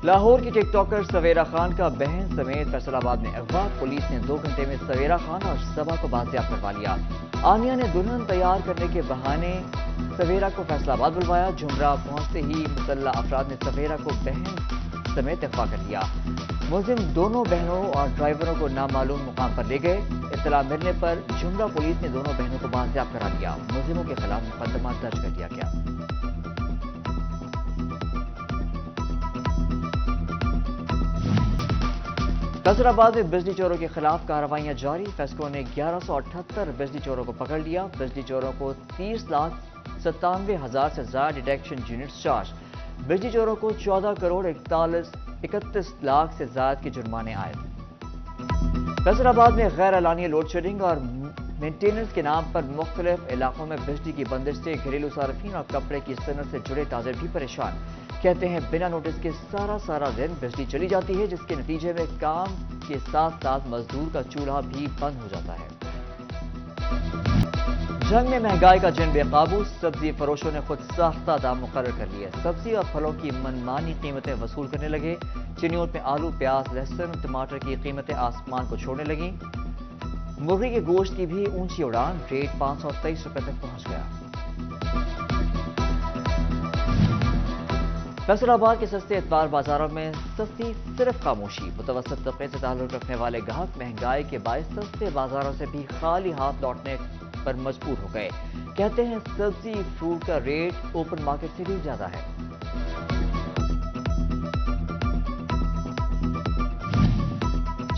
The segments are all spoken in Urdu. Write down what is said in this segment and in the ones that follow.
لاہور کی ٹک ٹاکر سویرا خان کا بہن سمیت فیصل آباد میں اغوا، پولیس نے 2 گھنٹے میں سویرا خان اور صبا کو بازیاب کروا لیا۔ آنیا نے دلہن تیار کرنے کے بہانے سویرا کو فیصل آباد بلوایا۔ جمرہ پہنچتے ہی مسلح افراد نے سویرا کو بہن سمیت اغوا کر لیا۔ ملزم دونوں بہنوں اور ڈرائیوروں کو نامعلوم مقام پر لے گئے۔ اطلاع ملنے پر جمرہ پولیس نے دونوں بہنوں کو بازیاب کرا لیا۔ ملزموں کے خلاف مقدمہ درج کر دیا گیا۔ فیصل آباد میں بجلی چوروں کے خلاف کارروائیاں جاری۔ فیصلوں نے 1178 بجلی چوروں کو پکڑ لیا۔ بجلی چوروں کو 30,97,000 سے زائد ڈیٹیکشن یونٹس چارج۔ بجلی چوروں کو 14 کروڑ 31 لاکھ سے زائد کے جرمانے عائد۔ فیصل آباد میں غیر اعلانیہ لوڈ شیڈنگ اور مینٹیننس کے نام پر مختلف علاقوں میں بجلی کی بندش سے گھریلو صارفین اور کپڑے کی صنعت سے جڑے تاجر بھی پریشان۔ کہتے ہیں بنا نوٹس کے سارا دن بجلی چلی جاتی ہے، جس کے نتیجے میں کام کے ساتھ ساتھ مزدور کا چولہا بھی بند ہو جاتا ہے۔ جنگ میں مہنگائی کا جن بے قابو، سبزی فروشوں نے خود ساختہ دام مقرر کر لیے۔ سبزی اور پھلوں کی منمانی قیمتیں وصول کرنے لگے۔ چنیوٹ میں آلو، پیاز، لہسن، ٹماٹر کی قیمتیں آسمان کو چھوڑنے لگیں۔ مرغی کے گوشت کی بھی اونچی اڑان، ریٹ 523 روپے تک پہنچ گیا۔ فیصل آباد کے سستے اتوار بازاروں میں سستی صرف خاموشی۔ متوسط طبقے سے تعلق رکھنے والے گاہک مہنگائی کے باعث سستے بازاروں سے بھی خالی ہاتھ لوٹنے پر مجبور ہو گئے۔ کہتے ہیں سبزی فروٹ کا ریٹ اوپن مارکیٹ سے بھی زیادہ ہے۔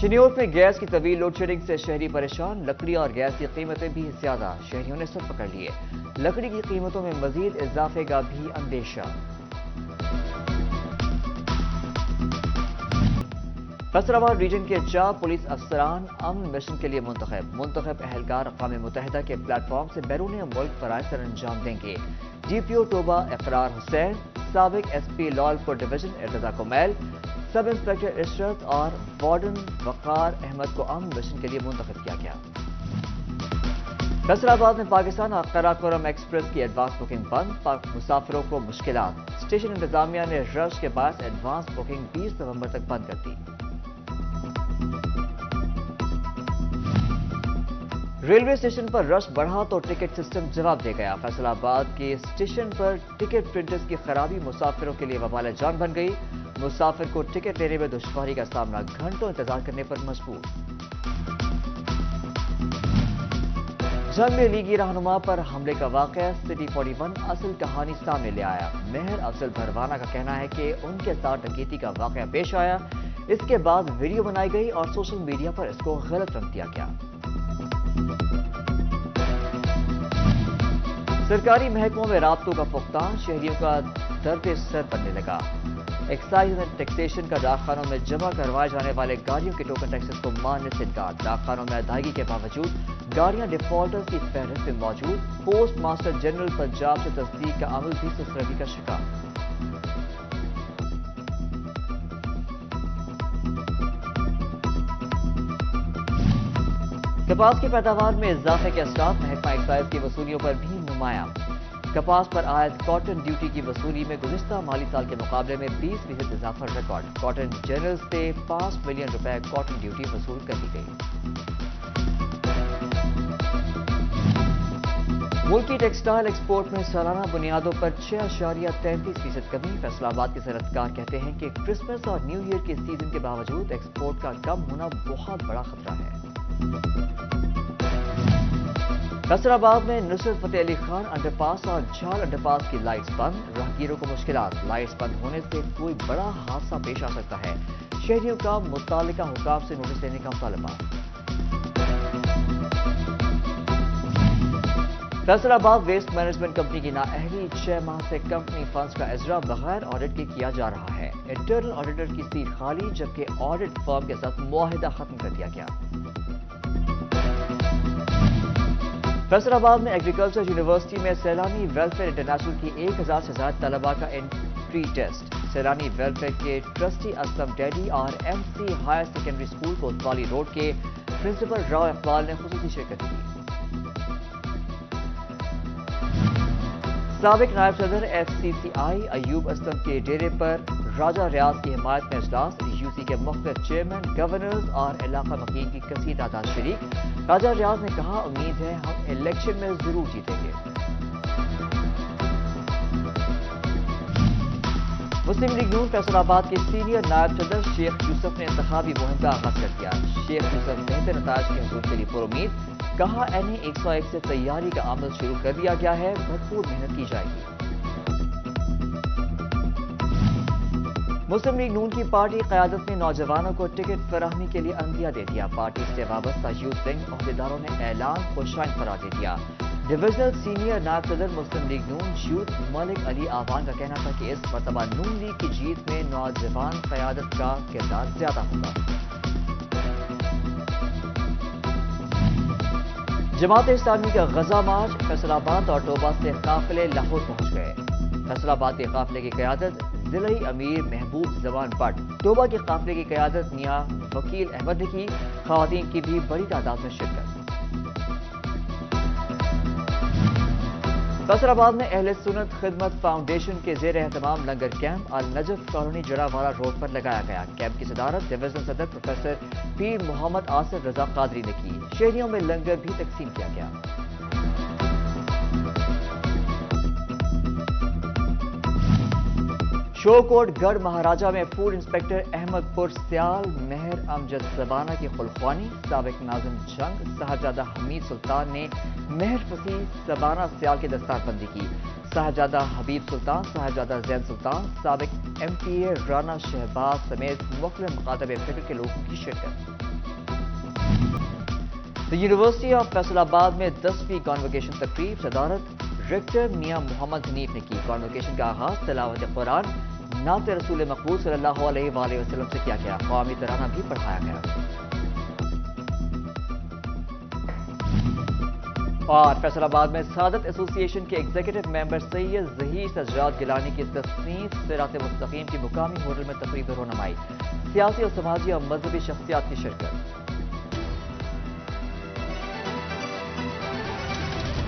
چنیوٹ میں گیس کی طویل لوڈ شیڈنگ سے شہری پریشان۔ لکڑی اور گیس کی قیمتیں بھی زیادہ، شہریوں نے سب پکڑ لیے۔ لکڑی کی قیمتوں میں مزید اضافے کا بھی اندیشہ۔ فیصل آباد ریجن کے 4 پولیس افسران امن مشن کے لیے منتخب اہلکار اقوام متحدہ کے پلیٹ فارم سے بیرون ملک فرائض سر انجام دیں گے۔ ڈی پی او ٹوبہ اقرار حسین، سابق S P Lalpur division Irtiza Kumail, sub inspector Ishrat اور وارڈن وقار احمد کو امن مشن کے لیے منتخب کیا گیا۔ فیصل آباد میں پاکستان اور قراقرم ایکسپریس کی ایڈوانس بکنگ بند، مسافروں کو مشکلات۔ اسٹیشن انتظامیہ نے رش کے باعث ایڈوانس بکنگ 20 نومبر تک بند کر دی۔ ریلوے اسٹیشن پر رش بڑھا تو ٹکٹ سسٹم جواب دے گیا۔ فیصل آباد کے اسٹیشن پر ٹکٹ پرنٹرز کی خرابی مسافروں کے لیے وبال جان بن گئی۔ مسافر کو ٹکٹ لینے میں دشواری کا سامنا، گھنٹوں انتظار کرنے پر مجبور۔ جنگ میں لیگی رہنما پر حملے کا واقعہ، سٹی 41 اصل کہانی سامنے لے آیا۔ مہر افضل بھروانہ کا کہنا ہے کہ ان کے ساتھ ڈکیتی کا واقعہ پیش آیا، اس کے بعد ویڈیو بنائی گئی اور سوشل میڈیا پر اس کو غلط رنگ دیا گیا۔ سرکاری محکموں میں رابطوں کا فقدان، شہریوں کا درد سر بننے لگا۔ ایکسائز اینڈ ٹیکسیشن کا ڈاکخانوں میں جمع کروائے جانے والے گاڑیوں کے ٹوکن ٹیکسز کو ماننے سے انکار۔ ڈاکخانوں میں ادائیگی کے باوجود گاڑیاں ڈیفالٹرز کی فہرست میں موجود۔ پوسٹ ماسٹر جنرل پنجاب سے تصدیق کا عمل بھی سسروی کا شکار۔ کپاس کی پیداوار میں اضافے کے اثرات، محکمہ ایکسائز کی وصولیوں پر بھی نمایاں۔ کپاس پر عائد کاٹن ڈیوٹی کی وصولی میں گزشتہ مالی سال کے مقابلے میں 20% اضافہ ریکارڈ۔ کاٹن جنرل سے 5 ملین روپے کاٹن ڈیوٹی وصول کر لی گئی۔ ملکی ٹیکسٹائل ایکسپورٹ میں سالانہ بنیادوں پر 6.33% کمی۔ فیصل آباد کے صنعت کار کہتے ہیں کہ کرسمس اور نیو ایئر کے سیزن کے باوجود ایکسپورٹ کا کم ہونا بہت بڑا خطرہ ہے۔ فیصل آباد میں نصرت فتح علی خان انڈر پاس اور جھال انڈر پاس کی لائٹس بند، راہگیروں کو مشکلات۔ لائٹس بند ہونے سے کوئی بڑا حادثہ پیش آ سکتا ہے، شہریوں کا متعلقہ حکام سے نوٹس لینے کا مطالبہ۔ فیصل آباد ویسٹ مینجمنٹ کمپنی کی نااہلی، 6 ماہ سے کمپنی فنڈز کا اجرا بغیر آڈٹ کے کیا جا رہا ہے۔ انٹرنل آڈیٹر کی سیٹ خالی، جبکہ آڈٹ فرم کے ساتھ معاہدہ ختم کر دیا گیا۔ فیصل آباد میں ایگریکلچر یونیورسٹی میں سیلانی ویلفیئر انٹرنیشنل کی 1000 سے زائد طلباء کا انٹری ٹیسٹ۔ سیلانی ویلفیئر کے ٹرسٹی اسلم ڈیڈی اور M C higher secondary school Kotwali road کے پرنسپل راؤ اقبال نے خصوصی شرکت کی۔ سابق نائب صدر F C C I Ayub Aslam کے ڈیرے پر راجہ ریاض کی حمایت میں اجلاس، یوسی کے مختلف چیئرمین، گورنرز اور علاقہ مقیم کی کثیر تعداد شریک۔ راجہ ریاض نے کہا امید ہے ہم الیکشن میں ضرور جیتیں گے۔ مسلم لیگ نون فیصل آباد کے سینئر نائب صدر شیخ یوسف نے انتخابی مہم کا آغاز کر دیا۔ شیخ یوسف بہتر نتائج کے حصول کے لیے پرامید، کہا این 101 سے تیاری کا عمل شروع کر دیا گیا ہے، بھرپور محنت کی جائے گی۔ مسلم لیگ نون کی پارٹی قیادت نے نوجوانوں کو ٹکٹ فراہمی کے لیے عندیہ دے دیا۔ پارٹی سے وابستہ یوتھ ونگ عہدیداروں نے اعلان خوشائن قرار دے دیا۔ ڈویژنل سینئر نائب صدر مسلم لیگ نون یوتھ ملک علی آوان کا کہنا تھا کہ اس مرتبہ نون لیگ کی جیت میں نوجوان قیادت کا کردار زیادہ ہوگا۔ جماعت اسلامی کا غزہ مارچ، فیصل آباد اور ٹوبہ سے قافلے لاہور پہنچ گئے۔ فیصل آباد کے قافلے کی قیادت ضلعی امیر محبوب زبان بٹ، ٹوبہ کے قافلے کی قیادت میاں وکیل احمد نے کی۔ خواتین کی بھی بڑی تعداد میں شرکت۔ فیصل آباد میں اہل سنت خدمت فاؤنڈیشن کے زیر اہتمام لنگر کیمپ النجف کالونی جڑا والا روڈ پر لگایا گیا۔ کیمپ کی صدارت ڈویژنل صدر پروفیسر پیر محمد آصف رضا قادری نے کی۔ شہریوں میں لنگر بھی تقسیم کیا گیا۔ شوکوٹ گڑھ مہاراجہ میں فوڈ انسپیکٹر احمد پور سیال مہر امجد زبانہ کی خلخوانی، سابق ناظم جنگ صاحبزادہ حمید سلطان نے مہر فصیح زبانہ سیال کی دستار بندی کی۔ صاحبزادہ حبیب سلطان، صاحبزادہ زین سلطان، سابق ایم پی اے رانا شہباز سمیت مختلف مکاتب فکر کے لوگوں کی شرکت۔ یونیورسٹی آف فیصل آباد میں 10ویں کانوکیشن تقریب، صدارت ریکٹر میاں محمد حنیف نے کی۔ کانوکیشن کا آغاز تلاوت قرآن، نعت رسول مقبول صلی اللہ علیہ وآلہ وسلم سے کیا گیا۔ قومی ترانہ بھی پڑھایا گیا۔ اور فیصل آباد میں سعادت ایسوسی ایشن کے ایگزیکٹو ممبر سید ظہیر سجاد گیلانی کی تصنیف صراط مستقیم کی مقامی ہوٹل میں تقریب رونمائی، سیاسی اور سماجی اور مذہبی شخصیات کی شرکت۔